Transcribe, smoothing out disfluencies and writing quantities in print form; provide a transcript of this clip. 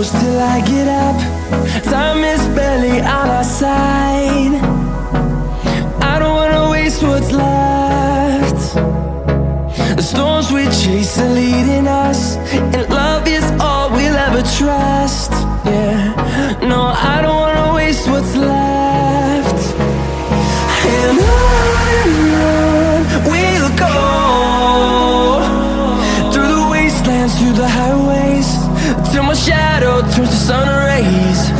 close till I get up. Time is barely on our side. I don't wanna waste what's left. The storms we chase are leading us, and love is all we'll ever trust. Yeah, no, I don't wanna waste what's left. And on we'll go, through the wastelands, through the highways, till my shadow turns to sun rays.